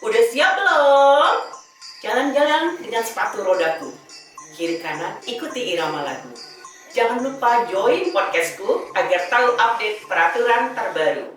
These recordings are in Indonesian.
Udah siap belum? Jalan-jalan dengan sepatu rodaku. Kiri kanan ikuti irama lagu. Jangan lupa join podcastku agar tahu update peraturan terbaru.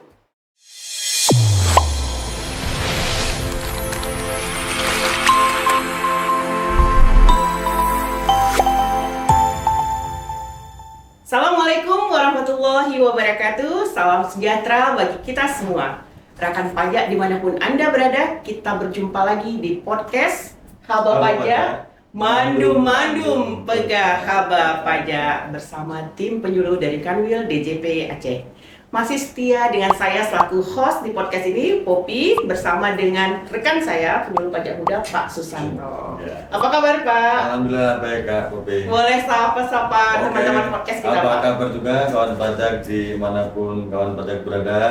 Assalamualaikum warahmatullahi wabarakatuh. Salam sejahtera bagi kita semua. Rekan pajak dimanapun Anda berada, kita berjumpa lagi di podcast Haba Pajak Mandum Pegah Haba Pajak bersama tim penyuluh dari Kanwil DJP Aceh. Masih setia dengan saya selaku host di podcast ini, Poppy, bersama dengan rekan saya penyuluh pajak muda Pak Susanto. Ya. Apa kabar Pak? Alhamdulillah baik Kak Poppy. Boleh sapa-sapa teman-teman podcast kita Apa Pak? kabar juga kawan pajak dimanapun kawan pajak berada?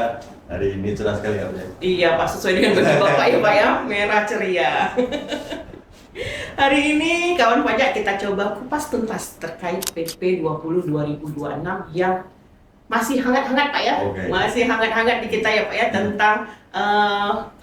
Hari ini cerah sekali Kak. Iya Pak, sesuai dengan baju Bapak ya Pak ya, merah ceria. Hari ini kawan pajak kita coba kupas tuntas terkait PP 20 2026 yang masih hangat-hangat Pak ya. Oke. Masih hangat-hangat di kita ya Pak ya, tentang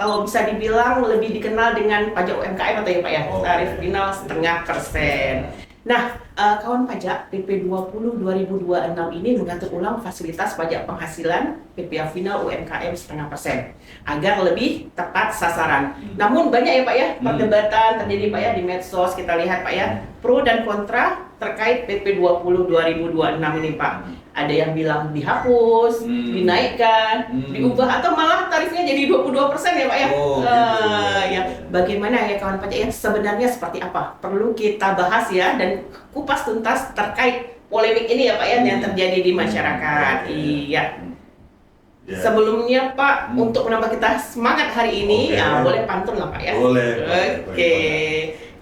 kalau bisa dibilang lebih dikenal dengan pajak UMKM atau ya Pak ya, Oke. tarif final 0,5%. Nah, kawan pajak PP 20 2026 ini mengatur ulang fasilitas pajak penghasilan PPh final UMKM 0,5% agar lebih tepat sasaran. Namun banyak ya Pak ya perdebatan terjadi Pak ya di medsos, kita lihat Pak ya pro dan kontra terkait PP 20 2026 ini Pak. Ada yang bilang dihapus, dinaikkan, diubah atau malah tarifnya jadi 22% ya Pak ya. Oh, gitu. Ya, bagaimana ya kawan pajak yang sebenarnya seperti apa? Perlu kita bahas ya dan kupas tuntas terkait polemik ini ya Pak ya yang terjadi di masyarakat. Iya. Ya. Sebelumnya Pak, untuk menambah kita semangat hari ini, Oke. ya boleh pantun lah Pak ya. Boleh. Oke.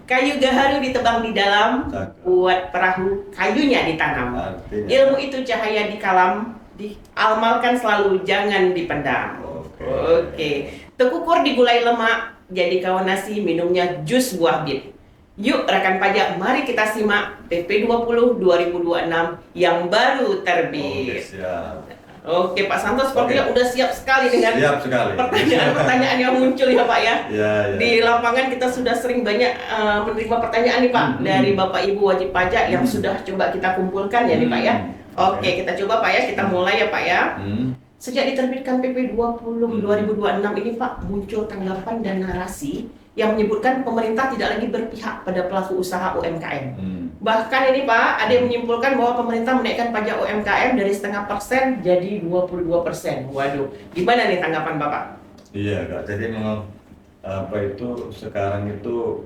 Kayu gaharu ditebang di dalam, Cakep. buat perahu kayunya ditanam. Artinya. Ilmu itu cahaya di kalam, diamalkan selalu, jangan dipendam. Oke. Oke. Tekukur di gulai lemak, jadi kawan nasi, minumnya jus buah bit. Yuk rekan pajak, mari kita simak PP 20 2026 yang baru Oke, terbit. siap. Oke Pak Santo, sepertinya Oke. udah siap sekali dengan Siap sekali. pertanyaan-pertanyaan yang muncul ya Pak ya. Ya, ya. Di lapangan kita sudah sering banyak menerima pertanyaan nih Pak dari Bapak Ibu wajib pajak yang sudah coba kita kumpulkan ya nih Pak ya. Oke, kita coba Pak ya, kita mulai ya Pak ya. Sejak diterbitkan PP 20 2026 ini Pak, muncul tanggapan dan narasi yang menyebutkan pemerintah tidak lagi berpihak pada pelaku usaha UMKM. Bahkan ini Pak, ada yang menyimpulkan bahwa pemerintah menaikkan pajak UMKM dari 0,5% jadi 22%. Waduh, gimana nih tanggapan Bapak? Iya Kak, jadi memang apa itu sekarang itu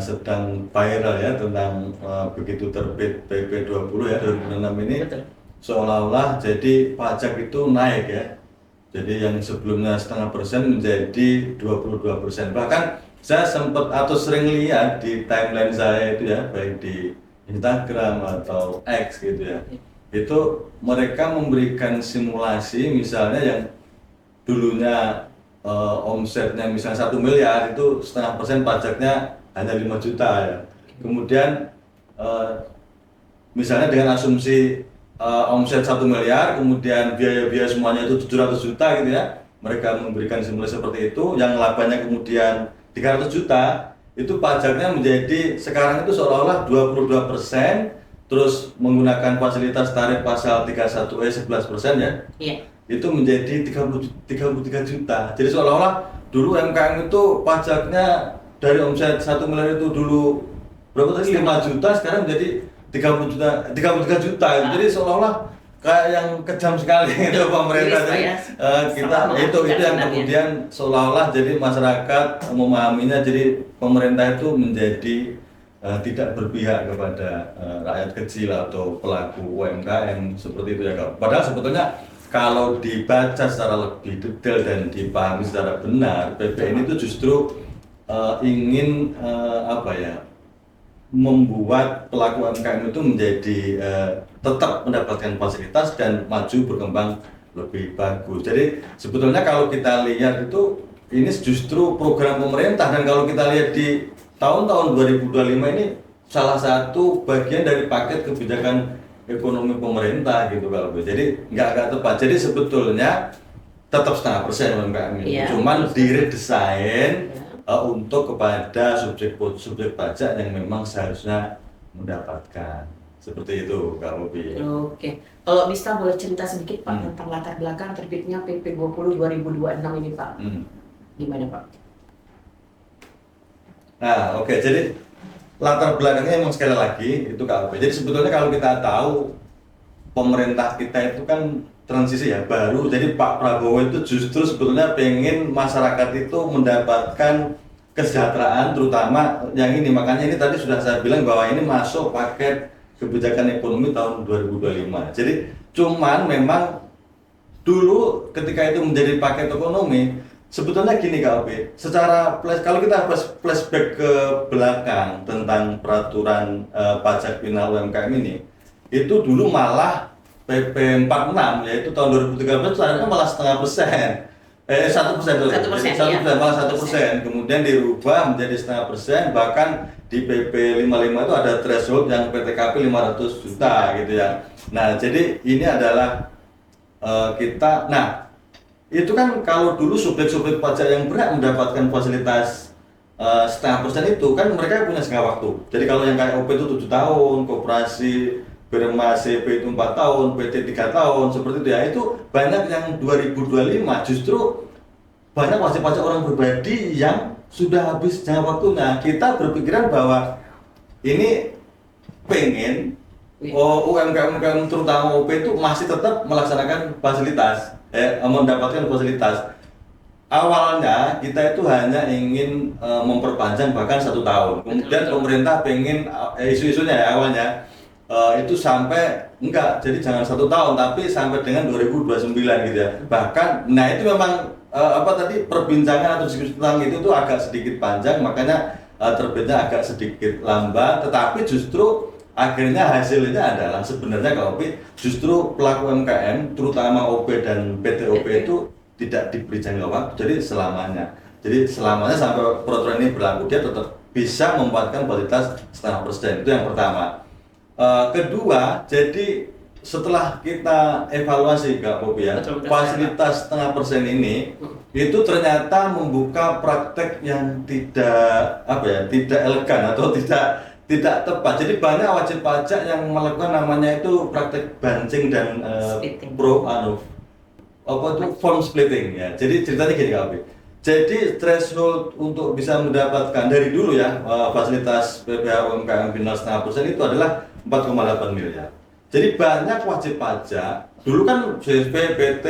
sedang viral ya tentang begitu terbit PP 20 ya 2006 ini. Betul. Seolah-olah jadi pajak itu naik ya. Jadi yang sebelumnya 0,5% menjadi 22%. Bahkan saya sempat atau sering lihat di timeline saya itu ya, baik di Instagram atau X gitu ya. Itu mereka memberikan simulasi misalnya yang dulunya omsetnya misalnya 1 miliar itu 0,5% pajaknya hanya 5 juta ya. Kemudian misalnya dengan asumsi omset 1 miliar, kemudian biaya-biaya semuanya itu 700 juta gitu ya. Mereka memberikan simulasi seperti itu, yang labanya kemudian 300 juta, itu pajaknya menjadi sekarang itu seolah-olah 22%, terus menggunakan fasilitas tarif pasal 31E 11% ya. Iya. Itu menjadi 33 juta. Jadi seolah-olah dulu UMKM itu pajaknya dari omset 1 miliar itu dulu berapa tadi? 5 juta, sekarang menjadi 33 juta. Jadi seolah-olah kayak yang kejam sekali itu pemerintah. Jadi kita itu yang kemudian seolah-olah jadi masyarakat memahaminya, jadi pemerintah itu menjadi tidak berpihak kepada rakyat kecil atau pelaku UMKM seperti itu ya Kak. Padahal sebetulnya kalau dibaca secara lebih detail dan dipahami secara benar, PP ini itu justru ingin apa ya, membuat pelaku UMKM itu menjadi tetap mendapatkan fasilitas dan maju berkembang lebih bagus. Jadi sebetulnya kalau kita lihat itu ini justru program pemerintah, dan kalau kita lihat di tahun-tahun 2025 ini salah satu bagian dari paket kebijakan ekonomi pemerintah gitu kalau. Jadi nggak tepat. Jadi sebetulnya tetap 0,5% UMKM itu. Iya. Cuman diredesain Ya. untuk kepada subjek pajak yang memang seharusnya mendapatkan. Seperti itu, Kak Bobi. Oke, kalau bisa boleh cerita sedikit Pak Hmm. tentang latar belakang terbitnya PP 20 2026 ini Pak. Gimana Pak? Nah, oke. Jadi latar belakangnya memang sekali lagi itu Kak Bobi. Jadi sebetulnya kalau kita tahu pemerintah kita itu kan transisi ya baru. Jadi Pak Prabowo itu justru sebetulnya pengen masyarakat itu mendapatkan kesejahteraan, terutama yang ini. Makanya ini tadi sudah saya bilang bahwa ini masuk paket kebijakan ekonomi tahun 2025. Jadi cuman memang dulu ketika itu menjadi paket ekonomi, sebetulnya gini Kak Opi, secara kalau kita flashback ke belakang tentang peraturan pajak final UMKM ini, itu dulu malah PP 46 yaitu tahun 2013 seharusnya malah 0,5%. 1%, 1%, iya. malah 1%. Kemudian dirubah menjadi 0,5%, bahkan di PP 55 itu ada threshold yang PTKP 500 juta gitu ya. Nah, jadi ini adalah itu kan kalau dulu subjek-subjek pajak yang berhak mendapatkan fasilitas 0,5% itu kan mereka punya jangka waktu. Jadi kalau yang kayak OP itu 7 tahun, koperasi Berma CP itu 4 tahun, PT 3 tahun, seperti itu ya. Itu banyak yang 2025 justru banyak wajib pajak orang pribadi yang sudah habis jangka waktunya. Kita berpikiran bahwa ini pengen UMKM terutama OP itu masih tetap melaksanakan fasilitas, mendapatkan fasilitas. Awalnya kita itu hanya ingin memperpanjang bahkan 1 tahun. Kemudian pemerintah pengen isu-isunya ya awalnya itu sampai enggak, jadi jangan 1 tahun tapi sampai dengan 2029 gitu ya. Bahkan, nah itu memang perbincangan atau diskusi tentang itu tuh agak sedikit panjang, makanya terbitnya agak sedikit lambat. Tetapi justru akhirnya hasilnya adalah sebenarnya kalau justru pelaku UMKM terutama OP dan PTOP itu tidak diberi jangka waktu, jadi selamanya. Jadi selamanya sampai peraturan ini berlaku dia tetap bisa memanfaatkan fasilitas 0,5%. Itu yang pertama. Kedua, jadi setelah kita evaluasi Kak Bobi ya, fasilitas 0,5% ini itu ternyata membuka praktek yang tidak tidak elegan atau tidak tepat. Jadi banyak wajib pajak yang melakukan namanya itu praktek banjing dan form splitting ya. Jadi ceritanya gini Kak Bobi. Jadi threshold untuk bisa mendapatkan dari dulu ya fasilitas PPh UMKM final 0,5% itu adalah 4,8 miliar. Jadi banyak wajib pajak dulu kan CSP, PT,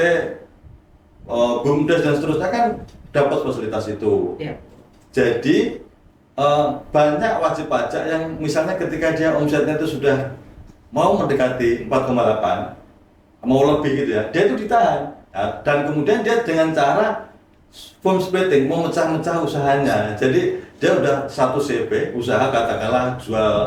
BUMDes dan seterusnya kan dapat fasilitas itu. Yeah. Jadi banyak wajib pajak yang misalnya ketika dia omsetnya itu sudah mau mendekati 4,8 mau lebih gitu ya, dia itu ditahan. Nah, dan kemudian dia dengan cara form splitting memecah-mecah usahanya. Jadi dia udah 1 CP usaha katakanlah jual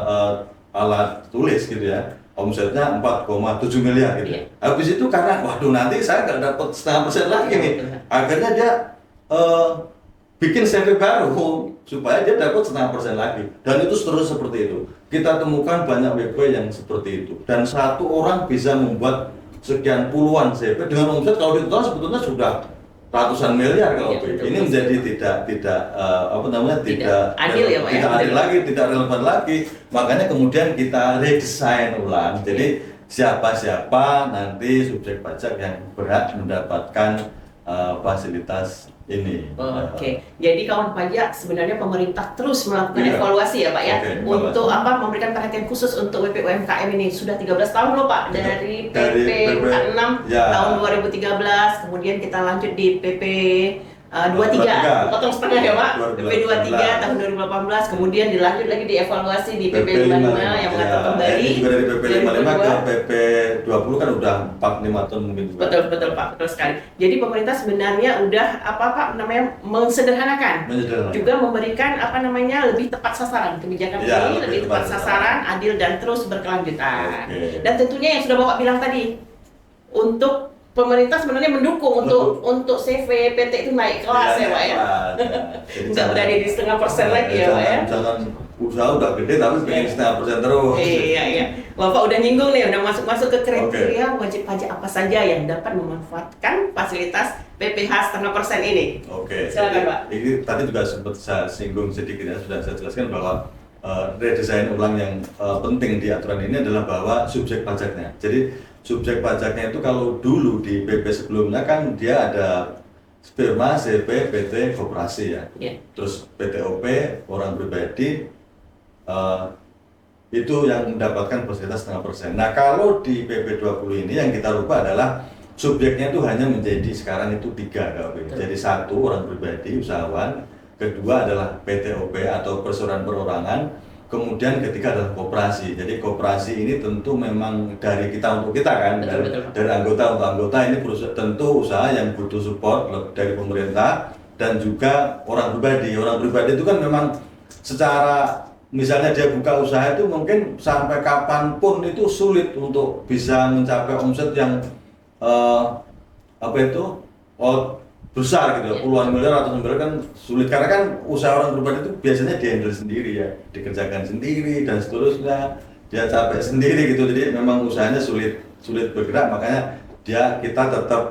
alat tulis gitu ya, omsetnya 4,7 miliar gitu. Yeah. Habis itu karena waduh nanti saya nggak dapat 0,5% lagi nih, akhirnya dia bikin CV baru supaya dia dapat 0,5% lagi, dan itu seterusnya seperti itu. Kita temukan banyak WP yang seperti itu, dan 1 orang bisa membuat sekian puluhan CV dengan omset kalau ditotal sebetulnya sudah ratusan miliar kalau ini menjadi tidak adil ya Pak ya? Tidak adil lagi, tidak relevan lagi. Makanya kemudian kita redesign ulang. Jadi siapa nanti subjek pajak yang berhak mendapatkan fasilitas ini. Oke. Jadi kawan pajak sebenarnya pemerintah terus melakukan evaluasi ya Pak ya, untuk memberikan perhatian khusus untuk WP UMKM ini. Sudah 13 tahun loh Pak dari PP 46 tahun 2013, kemudian kita lanjut di PP 23, potong setengah ya Pak, PP 23 tahun 2018, kemudian dilanjut lagi dievaluasi di PP 55 yang mengatur kembali. Juga dari PP 55 ke PP 20 kan udah 45 tahun mungkin juga. Betul Pak, betul sekali. Jadi pemerintah sebenarnya udah mensederhanakan, juga memberikan lebih tepat sasaran kebijakan ini, lebih tepat sasaran, adil dan terus berkelanjutan. Dan tentunya yang sudah Bapak bilang tadi, untuk pemerintah sebenarnya mendukung untuk CV PT itu naik kelas ya Pak ya. Nggak berada di 0,5% lagi ya Pak ya. Jangan usaha udah gede tapi pengen setengah persen terus. Iya. Bapak udah nyinggung nih, udah masuk ke kriteria wajib pajak apa saja yang dapat memanfaatkan fasilitas PPh 0,5% ini. Oke. Silakan Pak. Ini tadi juga sempat saya singgung sedikit ya, sudah saya jelaskan bahwa redesign ulang yang penting di aturan ini adalah bahwa subjek pajaknya. Jadi subjek pajaknya itu kalau dulu di PP sebelumnya kan dia ada sperma, CP, PT, koperasi ya. Terus PTOP, orang pribadi, itu yang mendapatkan fasilitas 0,5%. Nah kalau di PP 20 ini yang kita rubah adalah subjeknya itu hanya menjadi sekarang itu 3 KUP. Jadi 1 orang pribadi, usahawan, kedua adalah PTOP atau perseroan perorangan, kemudian ketiga adalah koperasi. Jadi koperasi ini tentu memang dari kita untuk kita kan, dari anggota untuk anggota. Ini tentu usaha yang butuh support dari pemerintah dan juga orang pribadi. Orang pribadi itu kan memang secara misalnya dia buka usaha itu mungkin sampai kapanpun itu sulit untuk bisa mencapai omset yang besar gitu, puluhan miliar atau miliar kan sulit karena kan usaha orang pribadi itu biasanya dihandle sendiri ya, dikerjakan sendiri dan seterusnya, dia capek sendiri gitu, jadi memang usahanya sulit bergerak. Makanya kita tetap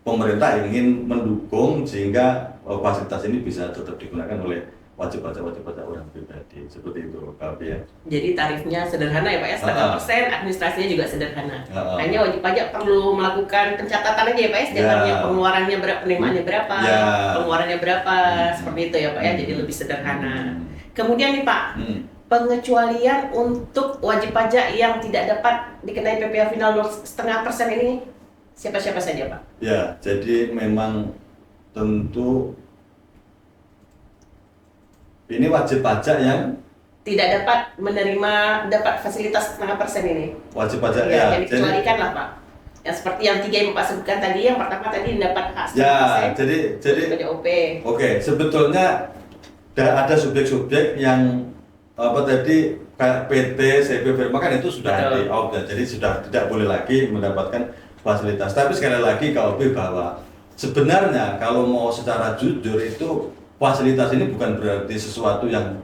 pemerintah ingin mendukung sehingga fasilitas ini bisa tetap digunakan oleh wajib pajak orang pribadi, seperti itu KUP ya. Jadi tarifnya sederhana ya Pak ya, 0,5%, administrasinya juga sederhana. Hanya wajib pajak perlu melakukan pencatatan aja ya Pak ya, setiap harinya pengeluarannya berapa, penerimaannya berapa, pengeluarannya berapa, seperti itu ya Pak ya, jadi lebih sederhana. Kemudian nih Pak, pengecualian untuk wajib pajak yang tidak dapat dikenai PPh final 0,5% ini siapa-siapa saja Pak? Ya, jadi memang tentu ini wajib pajak yang tidak dapat fasilitas 0,5% ini. Wajib pajak ya. Yang dikecualikan lah Pak. Ya seperti yang 3 yang Pak sebutkan tadi, yang pertama tadi dapat hak 100%. Ya, jadi OP. Oke, sebetulnya ada subjek-subjek yang tadi kayak PT, CP, Firma kan itu sudah di out ya. Jadi sudah tidak boleh lagi mendapatkan fasilitas. Tapi sekali lagi KUP bahwa sebenarnya kalau mau secara jujur itu fasilitas ini bukan berarti sesuatu yang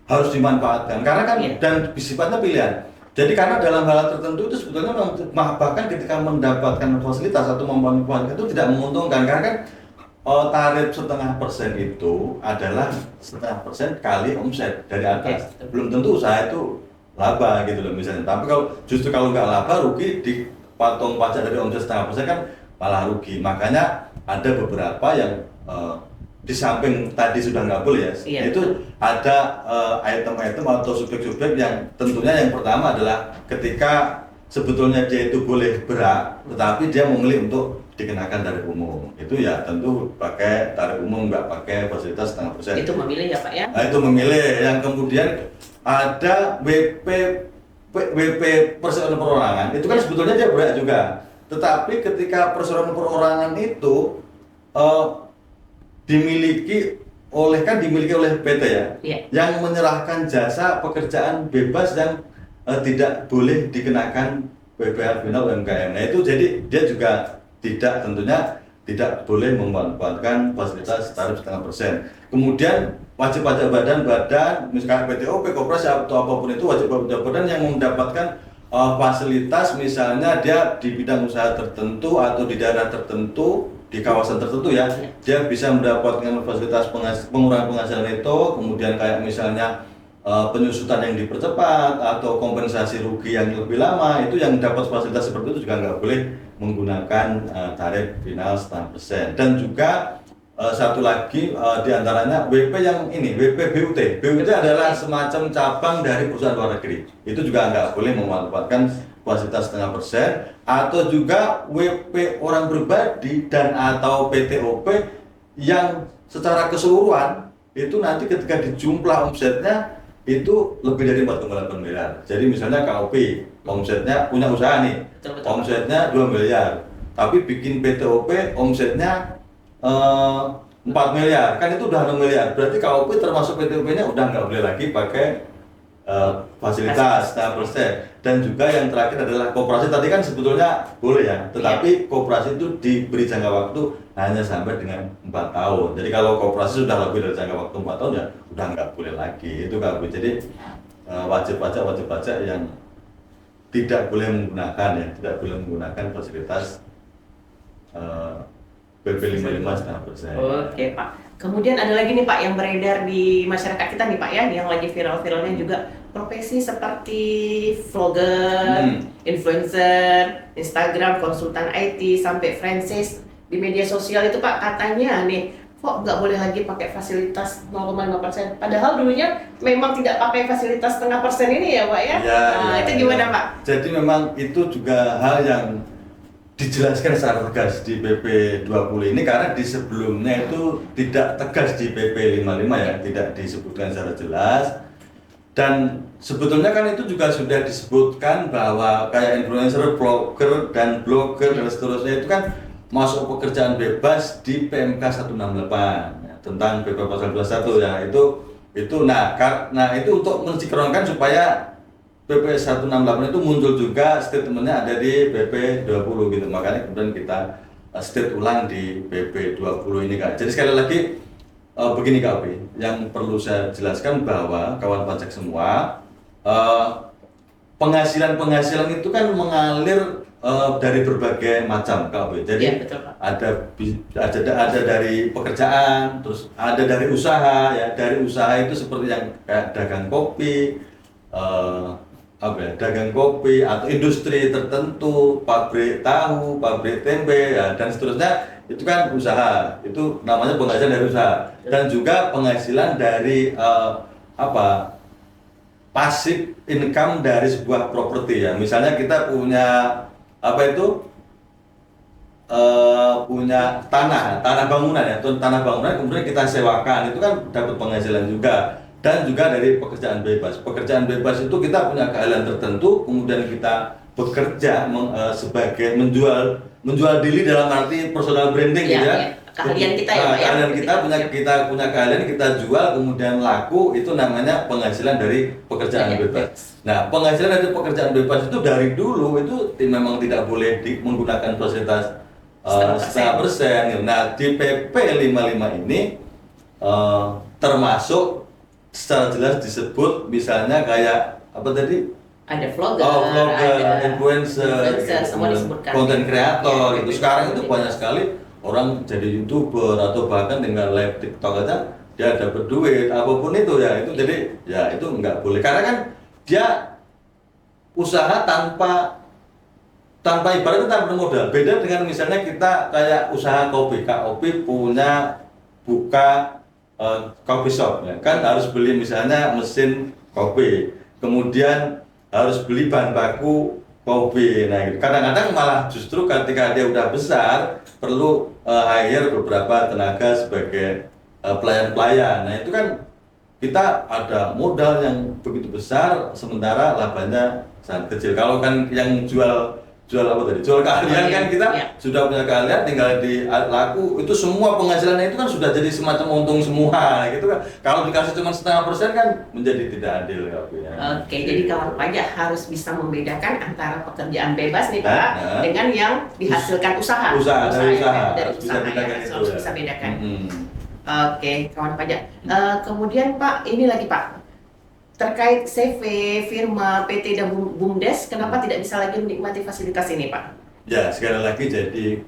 harus dimanfaatkan karena kan dan sifatnya pilihan. Jadi karena dalam hal tertentu itu sebetulnya bahkan ketika mendapatkan fasilitas atau memanfaatkan itu tidak menguntungkan karena kan tarif 0,5% itu adalah 0,5% kali omset dari atas. Belum tentu usaha itu laba gitu loh misalnya. Tapi kalau nggak laba rugi dipatung pajak dari omset 0,5% kan malah rugi. Makanya ada beberapa yang di samping tadi sudah nggak boleh ya, itu ada item-item atau subjek-subjek yang tentunya yang pertama adalah ketika sebetulnya dia itu boleh berak, tetapi dia memilih untuk dikenakan tarif umum. Itu ya tentu pakai tarif umum, nggak pakai fasilitas 0,5%. Itu memilih ya Pak ya? Nah, itu memilih. Yang kemudian ada WP perseroan perorangan, itu kan sebetulnya dia berak juga. Tetapi ketika perseroan perorangan itu dimiliki oleh PT ya, yang menyerahkan jasa pekerjaan bebas yang tidak boleh dikenakan PPh final UMKM. Nah itu jadi dia juga tentunya tidak boleh memanfaatkan fasilitas tarif 0,5%. Kemudian wajib pajak badan misalkan PTOP, koperasi atau apapun itu wajib pajak badan yang mendapatkan fasilitas misalnya dia di bidang usaha tertentu atau di daerah tertentu, di kawasan tertentu ya, dia bisa mendapatkan fasilitas pengurangan penghasilan itu, kemudian kayak misalnya penyusutan yang dipercepat atau kompensasi rugi yang lebih lama, itu yang dapat fasilitas seperti itu juga nggak boleh menggunakan tarif final 0,5%. Dan juga satu lagi diantaranya WP yang ini, WP BUT. BUT adalah semacam cabang dari perusahaan luar negeri, itu juga nggak boleh memanfaatkan fasilitas 0,5%. Atau juga WP orang pribadi dan atau PTOP yang secara keseluruhan itu nanti ketika dijumlah omsetnya itu lebih dari 4,8 miliar. Jadi misalnya KUP omsetnya punya usaha nih, omsetnya 2 miliar, tapi bikin PTOP omsetnya 4 miliar, kan itu udah 6 miliar. Berarti KUP termasuk PTOP-nya udah nggak boleh lagi pakai fasilitas 0,5%. Dan juga yang terakhir adalah koperasi, tadi kan sebetulnya boleh ya, tetapi koperasi itu diberi jangka waktu hanya sampai dengan 4 tahun. Jadi kalau koperasi sudah lebih dari jangka waktu 4 tahun ya udah nggak boleh lagi, itu KB. Jadi wajib pajak yang tidak boleh menggunakan fasilitas PP 55,5%. Oke Pak. Kemudian ada lagi nih Pak yang beredar di masyarakat kita nih Pak ya, yang lagi viral-viralnya juga profesi seperti vlogger, influencer, Instagram, konsultan IT, sampai franchise di media sosial itu Pak, katanya nih kok nggak boleh lagi pakai fasilitas 0,5%. Padahal dulunya memang tidak pakai fasilitas 0,5% ini ya Pak ya? Itu gimana Pak? Jadi memang itu juga hal yang dijelaskan secara tegas di PP 20 ini, karena di sebelumnya itu tidak tegas di PP 55 ya, tidak disebutkan secara jelas. Dan sebetulnya kan itu juga sudah disebutkan bahwa kayak influencer, blogger dan seterusnya itu kan masuk pekerjaan bebas di PMK 168 ya, tentang PP pasal 21 ya, itu nah itu untuk mensinkronkan supaya PP 168 itu muncul juga statementnya ada di PP 20 gitu, makanya kemudian kita state ulang di PP 20 ini Kak. Jadi sekali lagi begini Kak Opi, yang perlu saya jelaskan bahwa kawan pajak semua, penghasilan itu kan mengalir dari berbagai macam Kak Opi. Jadi betul, Pak. ada dari pekerjaan, terus ada dari usaha ya. Dari usaha itu seperti yang kayak dagang kopi, dagang kopi atau industri tertentu, pabrik tahu, pabrik tempe ya, dan seterusnya, itu kan usaha, itu namanya penghasilan dari usaha. Dan juga penghasilan dari passive income dari sebuah properti ya. Misalnya kita punya punya tanah bangunan ya, tanah bangunan kemudian kita sewakan, itu kan dapat penghasilan juga. Dan juga dari pekerjaan bebas itu kita punya keahlian tertentu, kemudian kita bekerja sebagai menjual diri dalam arti personal branding ya. Keahlian kita ya Pak ya. Kita punya keahlian, kita jual kemudian laku, itu namanya penghasilan dari pekerjaan bebas. Nah, penghasilan dari pekerjaan bebas itu dari dulu itu memang tidak boleh menggunakan fasilitas 0,5%. Nah, di PP 55 ini termasuk secara jelas disebut, misalnya kayak apa tadi? Ada vlogger, ada influencer, semua disebutkan. Konten kreator, itu sekarang itu banyak sekali orang jadi YouTuber atau bahkan tinggal live TikTok aja dia dapat duit, apapun itu ya. Itu jadi ya itu nggak boleh, karena kan dia usaha tanpa ibaratnya tanpa modal. Beda dengan misalnya kita kayak usaha kopi, Kak Opi punya buka coffee shop ya, kan harus beli misalnya mesin kopi, kemudian harus beli bahan baku kopi. Nah, kadang-kadang malah justru ketika dia udah besar perlu hire beberapa tenaga sebagai pelayan-pelayan. Nah, itu kan kita ada modal yang begitu besar sementara labanya sangat kecil. Kalau kan yang jual keahlian kan kita sudah punya keahlian, tinggal di laku, itu semua penghasilannya itu kan sudah jadi semacam untung semua gitu kan. Kalau dikasih cuma 0,5% kan menjadi tidak adil ya. Oke, jadi kawan pajak harus bisa membedakan antara pekerjaan bebas nih Pak dengan yang dihasilkan usaha. Dari usaha. Harus bisa bedakan. Oke, kawan pajak. Kemudian Pak, ini lagi Pak, terkait CV, firma, PT dan BUMDes, kenapa tidak bisa lagi menikmati fasilitas ini, Pak? Ya, sekali lagi jadi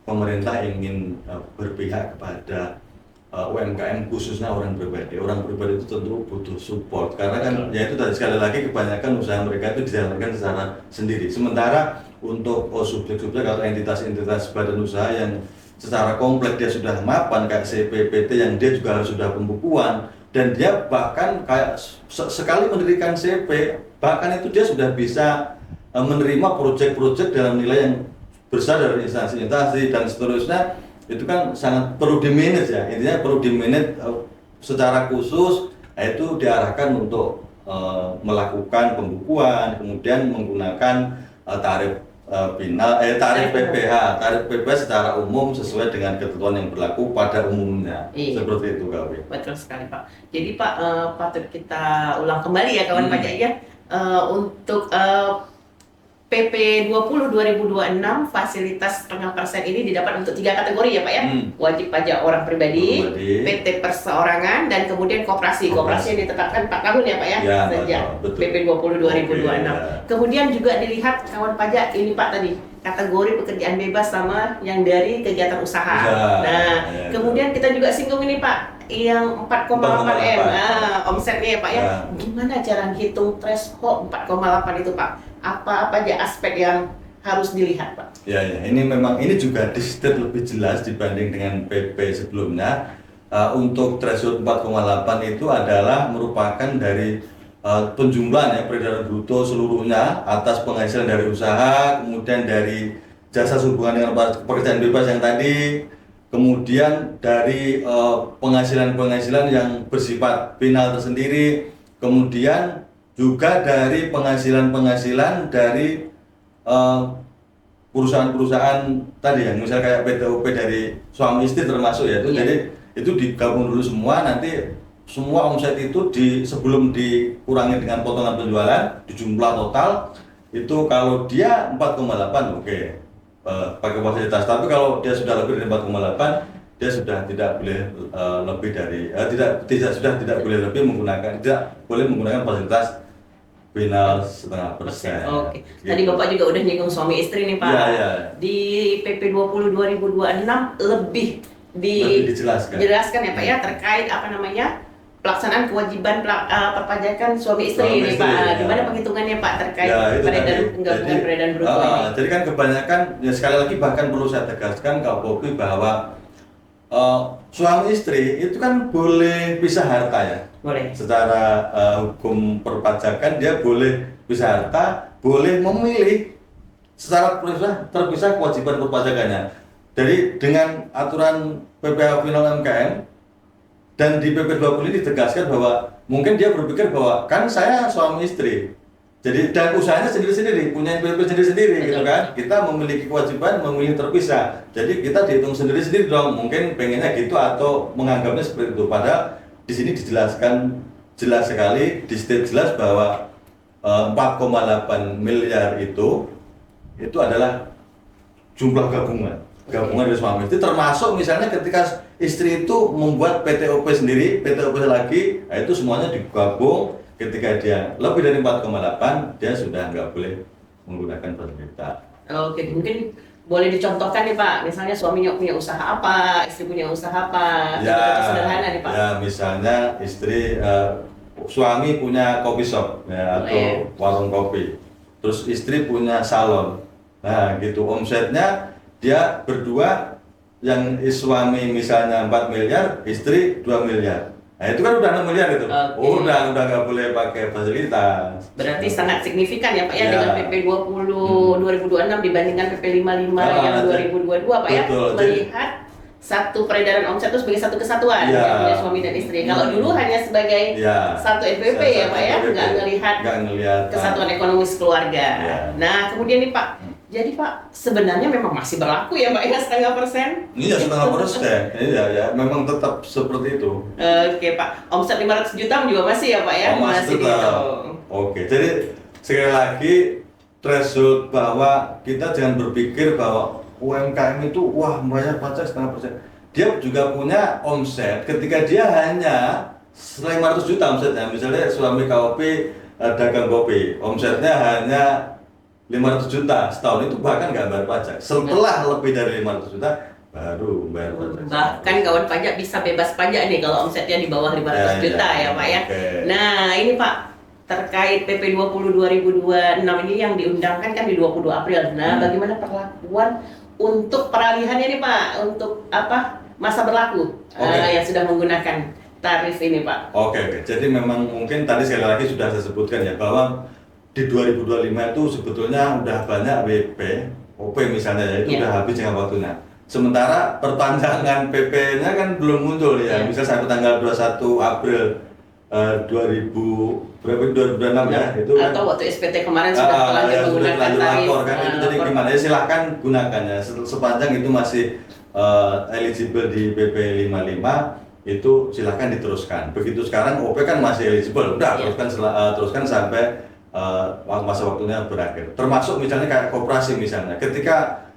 pemerintah ingin berpihak kepada UMKM, khususnya orang pribadi. Orang pribadi itu tentu butuh support, karena kan ya itu tadi, sekali lagi kebanyakan usaha mereka itu dijalankan secara sendiri. Sementara untuk subjek-subjek atau entitas-entitas badan usaha yang secara kompleks dia sudah mapan kayak CPPT yang dia juga harus sudah pembukuan, dan dia bahkan kayak sekali mendirikan CP, bahkan itu dia sudah bisa menerima proyek-proyek dalam nilai yang besar dari instansi-instansi dan seterusnya. Itu kan sangat perlu di-manage ya, intinya perlu di-manage secara khusus, yaitu diarahkan untuk melakukan pembukuan, kemudian menggunakan tarif tarif PPH, tarif PPH secara umum sesuai dengan ketentuan yang berlaku pada umumnya. Seperti itu, Kak. Betul sekali, Pak. Jadi Pak, patut kita ulang kembali ya kawan pajak ya, untuk PP 20 2026 fasilitas 0,5% ini didapat untuk 3 kategori ya Pak ya. Wajib pajak orang pribadi, PT perseorangan, dan kemudian koperasi. Koperasi yang ditetapkan 4 tahun ya Pak ya, sejak PP 20 2026. Kemudian juga dilihat kawan pajak ini Pak tadi, kategori pekerjaan bebas sama yang dari kegiatan usaha. Nah, kemudian kita juga singgung ini Pak, yang 4,8 M omsetnya ya Pak ya. Gimana cara hitung threshold 4,8 itu Pak? Apa aja aspek yang harus dilihat Pak? Ya, ini memang ini juga di-state lebih jelas dibanding dengan PP sebelumnya. Untuk threshold 4,8 itu adalah merupakan dari penjumlahan ya, peredaran bruto seluruhnya atas penghasilan dari usaha, kemudian dari jasa hubungan dengan pekerjaan bebas yang tadi, kemudian dari penghasilan-penghasilan yang bersifat final tersendiri, kemudian juga dari penghasilan-penghasilan dari perusahaan-perusahaan tadi yang misalnya kayak PTOP dari suami istri termasuk ya itu. Jadi itu digabung dulu semua, nanti semua omset itu sebelum dikurangi dengan potongan penjualan dijumlah total itu kalau dia 4,8 oke, pakai fasilitas. Tapi kalau dia sudah lebih dari 4,8 dia sudah tidak boleh lebih dari tidak boleh menggunakan fasilitas final 0,5%. Oke. Tadi Bapak juga udah nyinggung suami istri nih Pak. Di PP 20 2026 lebih dijelaskan ya Pak ya, terkait pelaksanaan kewajiban perpajakan suami istri ini Pak. Gimana penghitungannya Pak terkait peredaran bruto ini? Jadi kan kebanyakan ya, sekali lagi bahkan perlu saya tegaskan Kak Bobi bahwa suami istri itu kan boleh pisah harta ya. Boleh. Secara hukum perpajakan dia boleh pisah harta, boleh memilih secara terpisah kewajiban perpajakannya. Jadi dengan aturan PPh Final UMKM dan di PP 20 ini ditegaskan bahwa mungkin dia berpikir bahwa kan saya suami istri. Jadi dan usahanya sendiri-sendiri, punya PP sendiri-sendiri gitu kan. Kita memiliki kewajiban memilih terpisah. Jadi kita dihitung sendiri-sendiri dong. Mungkin pengennya gitu atau menganggapnya seperti itu. Padahal di sini dijelaskan jelas sekali, di-state jelas bahwa 4,8 miliar itu adalah jumlah gabungan dari suami istri, termasuk misalnya ketika istri itu membuat PTOP sendiri, PTOP lagi, nah itu semuanya digabung. Ketika dia lebih dari 4,8 dia sudah nggak boleh menggunakan fasilitas. Oke, mungkin boleh dicontohkan nih Pak, misalnya suaminya punya usaha apa, istri punya usaha apa, sederhana nih Pak. Ya, misalnya suami punya kopi shop ya, atau warung kopi, terus istri punya salon. Nah gitu, omsetnya dia berdua, yang suami misalnya 4 miliar, istri 2 miliar. Nah itu kan udah 6 miliar itu. Udah nggak boleh pakai fasilitas. Berarti sangat signifikan ya Pak ya, dengan PP 20 2026 dibandingkan PP 55 yang 2022 Pak ya. Melihat satu peredaran omset itu sebagai satu kesatuan yang punya suami dan istri. Kalau dulu hanya sebagai satu NPWP ya Pak ya, nggak ngelihat kesatuan ekonomi keluarga. Nah kemudian nih Pak, jadi Pak, sebenarnya memang masih berlaku ya Pak ya 0,5%? Iya 0,5%, ya memang tetap seperti itu. Oke Pak, omset 500 juta juga masih ya Pak ya? Masih dihitung. Oke, jadi sekali lagi threshold bahwa kita jangan berpikir bahwa UMKM itu wah membayar pajak 0,5%. Dia juga punya omset ketika dia hanya 500 juta omsetnya, misalnya suami KOP dagang kopi, omsetnya hanya 500 juta setahun, itu bahkan nggak bayar pajak. Setelah lebih dari 500 juta baru bayar pajak. Bahkan kawan pajak bisa bebas pajak nih kalau omsetnya di bawah 500 juta ya Pak ya. Nah ini Pak, terkait PP 20 2026 ini yang diundangkan kan di 22 April. Nah bagaimana perlakuan untuk peralihannya nih Pak, untuk masa berlaku yang sudah menggunakan tarif ini Pak? Oke. Jadi memang mungkin tadi sekali lagi sudah saya sebutkan ya bahwa di 2025 itu sebetulnya udah banyak WP, OP misalnya ya, itu udah habis jangka waktunya. Sementara perpanjangan PP-nya kan belum muncul ya. Misal sampai tanggal 21 April 2026 ya, itu kan. Atau waktu SPT kemarin sudah terlanjur menggunakan tarif. Kan itu jadi gimana ya, silahkan gunakan ya sepanjang itu masih eligible di PP 55 itu silahkan diteruskan. Begitu sekarang OP kan masih eligible, udah teruskan sampai masa waktunya berakhir. Termasuk misalnya kayak koperasi misalnya, ketika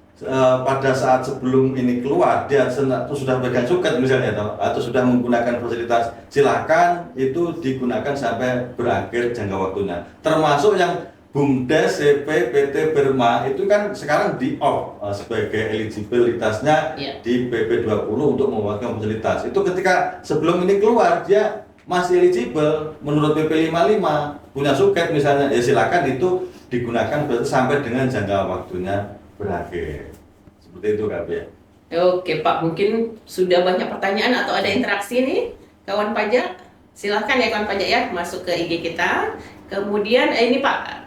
pada saat sebelum ini keluar dia sudah pegang suket misalnya atau sudah menggunakan fasilitas, silakan itu digunakan sampai berakhir jangka waktunya. Termasuk yang BUMDes, CP, PT, Berma itu kan sekarang di off sebagai eligibilitasnya di PP 20 untuk memanfaatkan fasilitas. Itu ketika sebelum ini keluar dia masih eligible menurut PP 55 punya suket misalnya, ya silakan itu digunakan sampai dengan jangka waktunya berakhir. Seperti itu Kak ya. Oke Pak, mungkin sudah banyak pertanyaan atau ada interaksi nih kawan pajak. Silahkan ya kawan pajak ya masuk ke IG kita. Kemudian ini Pak,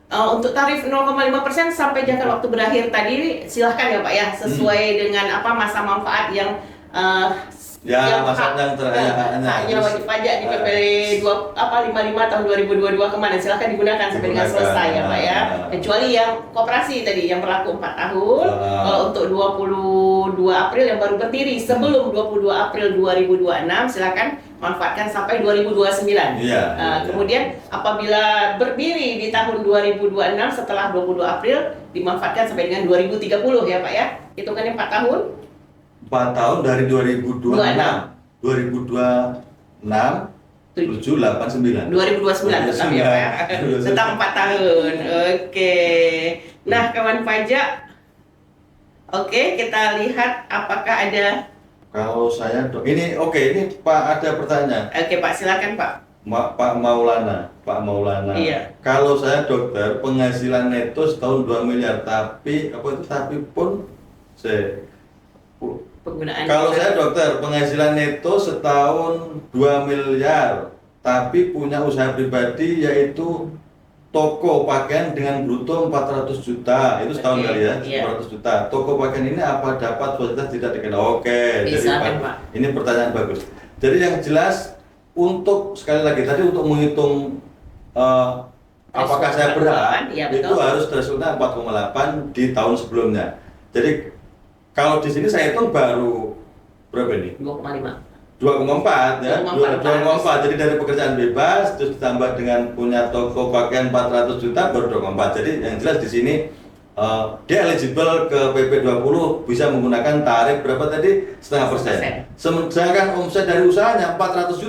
untuk tarif 0,5% sampai jangka waktu berakhir tadi silahkan ya Pak ya, sesuai dengan apa masa manfaat yang masa yang haknya wajib pajak di PP 55 tahun 2022 kemarin, silahkan digunakan sampai dengan selesai ya Pak ya. Kecuali yang koperasi tadi yang berlaku 4 tahun. Kalau untuk 22 April yang baru berdiri sebelum 22 April 2026 silahkan manfaatkan sampai 2029. Kemudian apabila berdiri di tahun 2026 setelah 22 April dimanfaatkan sampai dengan 2030 ya Pak ya. Hitungannya 4 tahun. 4 tahun dari 2026 7, 8, 9 2029 tetap ya Pak ya. Tetap 4 tahun. Oke. Nah kawan pajak, oke kita lihat apakah ada. Kalau saya ini Pak ada pertanyaan. Oke Pak, silakan Pak. Pak Maulana. Iya. Kalau saya dokter, penghasilan neto setahun 2 miliar, tapi pun penggunaan. Kalau saya dokter, penghasilan neto setahun 2 miliar, tapi punya usaha pribadi yaitu toko pakaian dengan bruto 400 juta, itu setahun kali ya, 400 juta. Toko pakaian ini apa dapat fasilitas tidak dikenal? Oke, bisa, jadi Pak, ini pertanyaan bagus. Jadi yang jelas untuk sekali lagi tadi untuk menghitung apakah saya berhak, itu harus thresholdnya 4,8 di tahun sebelumnya. Jadi kalau di sini saya hitung baru berapa ini? 2,4 ya, 2,4. Jadi dari pekerjaan bebas terus ditambah dengan punya toko pakaian 400 juta baru 2,4. Jadi yang jelas di sini dia eligible ke PP 20 bisa menggunakan tarif berapa tadi? 0,5%. Sedangkan omset dari usahanya 400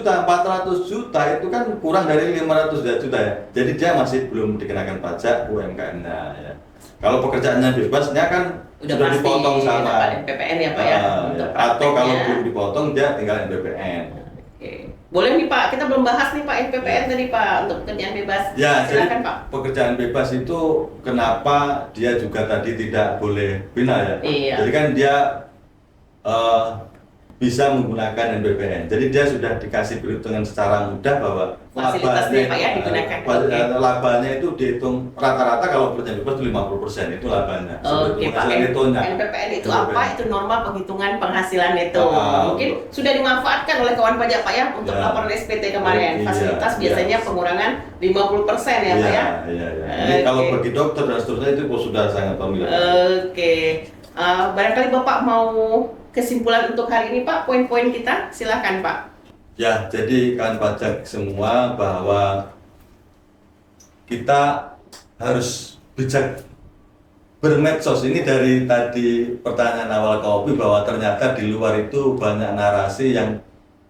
juta itu kan kurang dari 500 juta ya. Jadi dia masih belum dikenakan pajak UMKM-nya ya. Kalau pekerjaannya bebasnya kan sudah dipotong sama NPPN ya Pak ya. Atau kalau belum dipotong dia tinggal NPPN. Oke. Boleh nih Pak, kita belum bahas nih Pak NPPN tadi Pak untuk pekerjaan bebas. Ya, silakan jadi Pak. Pekerjaan bebas itu kenapa dia juga tadi tidak boleh bina ya? Iya. Jadi kan dia bisa menggunakan NPPN. Jadi dia sudah dikasih perhitungan secara mudah bahwa fasilitasnya Pak ya digunakan. Labanya itu dihitung rata-rata kalau pekerjaan bebas itu 50% itu labanya. Oke Pak. NPPN itu apa? Itu norma penghitungan penghasilan neto. Mungkin sudah dimanfaatkan oleh kawan pajak Pak ya untuk laporan SPT kemarin. Fasilitas biasanya pengurangan 50% ya Pak ya. Iya. Ini kalau bagi dokter dan seterusnya itu sudah sangat familiar. Oke. Barangkali Bapak mau kesimpulan untuk hari ini Pak, poin-poin kita, silakan Pak. Ya, jadi kawan pajak semua bahwa kita harus bijak bermedsos. Ini dari tadi pertanyaan awal Kopi bahwa ternyata di luar itu banyak narasi yang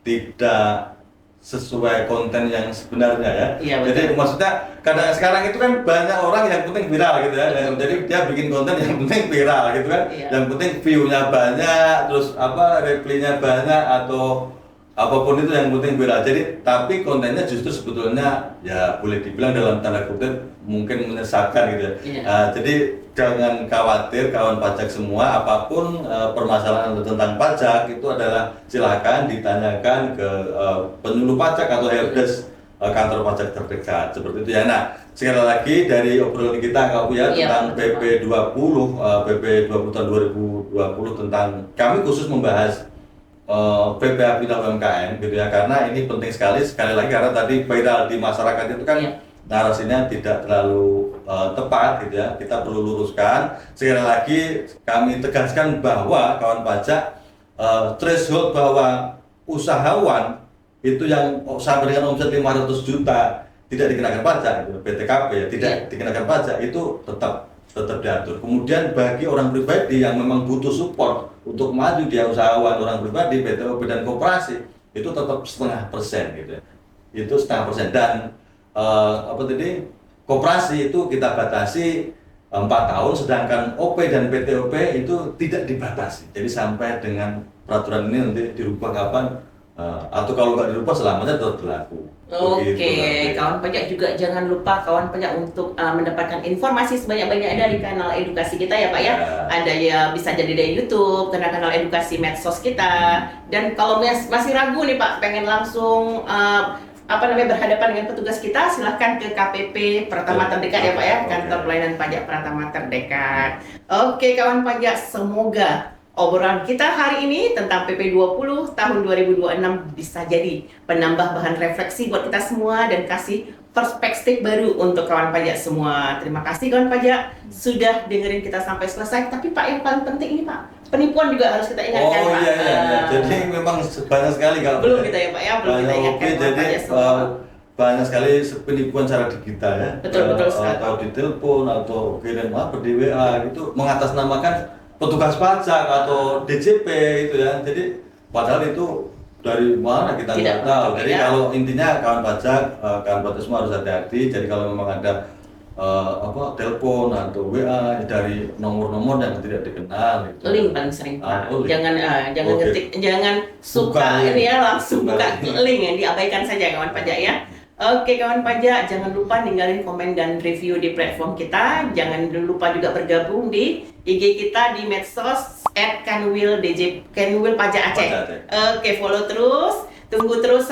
tidak sesuai konten yang sebenarnya ya. Iya, jadi maksudnya kadang sekarang itu kan banyak orang yang penting viral gitu ya. Jadi dia bikin konten yang penting viral gitu kan. Iya. Yang penting view-nya banyak, terus reply-nya banyak atau apapun itu yang penting viral. Jadi tapi kontennya justru sebetulnya ya boleh dibilang dalam tanda kutip mungkin menyesatkan gitu ya. Iya. Jadi jangan khawatir kawan pajak semua, apapun permasalahan tentang pajak itu adalah silakan ditanyakan ke penyuluh pajak atau helpdesk kantor pajak terdekat seperti itu ya. Nah, sekali lagi dari obrolan kita tentang PP 20 tahun 2020 tentang kami khusus membahas PPh Bina UMKM gitu ya, karena ini penting sekali lagi karena tadi viral di masyarakat itu kan narasinya tidak terlalu tepat gitu ya, kita perlu luruskan. Sekali lagi kami tegaskan bahwa kawan pajak threshold bahwa usahawan itu yang sampai dengan omset 500 juta tidak dikenakan pajak itu BTKP ya, tidak dikenakan pajak itu tetap diatur. Kemudian bagi orang pribadi yang memang butuh support untuk maju, dia usahawan orang pribadi, PTOP dan koperasi itu tetap 0,5% gitu ya. Itu 0,5% dan koperasi itu kita batasi 4 tahun, sedangkan OP dan PTOP itu tidak dibatasi. Jadi sampai dengan peraturan ini nanti dirubah kapan atau kalau nggak dirubah selamanya tetap berlaku. Oke, kawan pajak juga jangan lupa kawan pajak untuk mendapatkan informasi sebanyak-banyaknya dari kanal edukasi kita ya Pak ya. Ada ya bisa jadi dari YouTube, kanal edukasi medsos kita. Dan kalau masih ragu nih Pak, pengen langsung berhadapan dengan petugas kita, silahkan ke KPP Pratama terdekat ya Pak ya, kantor pelayanan pajak Pratama terdekat. Oke kawan pajak, semoga obrolan kita hari ini tentang PP 20 tahun 2026 bisa jadi penambah bahan refleksi buat kita semua dan kasih perspektif baru untuk kawan pajak semua. Terima kasih kawan pajak sudah dengerin kita sampai selesai. Tapi Pak, yang paling penting ini Pak, penipuan juga harus kita ingatkan Pak. Iya. Jadi memang banyak sekali kalau belum kita ya Pak ya, belum kita ingatkan kawan pajak semua. Banyak sekali penipuan secara digital ya. Betul sekali. Atau di telepon atau kirim di WA itu mengatasnamakan petugas pajak atau DJP itu ya. Jadi padahal itu dari mana kita nggak tahu. Jadi kalau intinya kawan pajak semua harus hati-hati. Jadi kalau memang ada telepon atau WA dari nomor-nomor yang tidak dikenal itu. Link paling sering Pak. Jangan ngetik, jangan suka ini ya langsung buka link yang diabaikan saja kawan pajak ya. Oke kawan pajak, jangan lupa ninggalin komen dan review di platform kita. Jangan lupa juga bergabung di IG kita di medsos @kanwil_pajak_Aceh. Oke, follow terus. Tunggu terus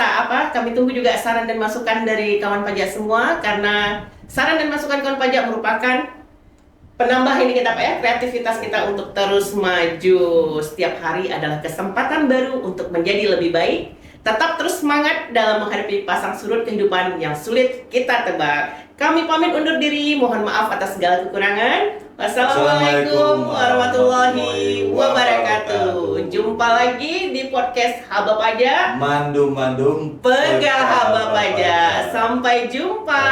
kami tunggu juga saran dan masukan dari kawan pajak semua, karena saran dan masukan kawan pajak merupakan penambah ini kita Pak ya, kreativitas kita untuk terus maju. Setiap hari adalah kesempatan baru untuk menjadi lebih baik. Tetap terus semangat dalam menghadapi pasang surut kehidupan yang sulit kita tebak. Kami pamit undur diri, mohon maaf atas segala kekurangan. Wassalamualaikum warahmatullahi wabarakatuh. Jumpa lagi di podcast Haba Pajak. Mandum Pegal Haba Pajak. Sampai jumpa.